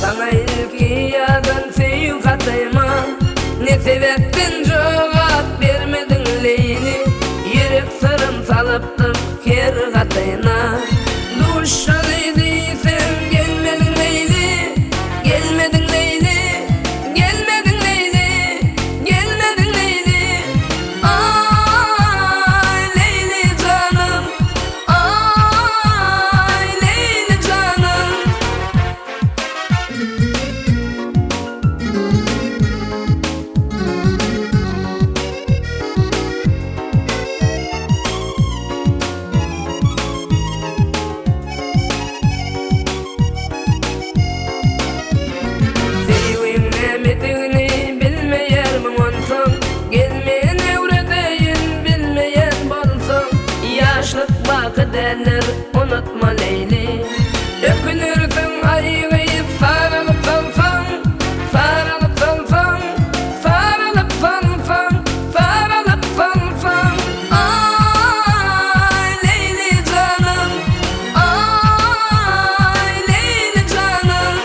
Sana ilki yadan seyu katayma. Ne sebepten cevap vermedin Leýli? Yürek sırım salıptım ker katayına. Duşalıydıysen gelmedin Leýli, gelmedin Leýli, gelmedin Leýli, gelmedin Leýli. Ay Leýli canım, ay Leýli canım. Sevimlemediğini bilmeyen mi olsun? Gelmeyen evredeyin bilmeyen bolsun. Yaşlık vakı derler unutma Leýli. Dökülürsün ayrıyıp sarılıp salsan, sarılıp salsan, sarılıp salsan, sarılıp salsan. Ay Leýli canım, ay Leýli canım.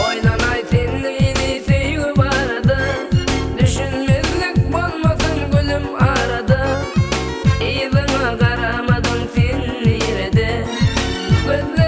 Oynanay senliğini sevgi vardı. Düşünmezlik bolmasın gülüm aradı. İzine karamadın sen nerede? Gözlerim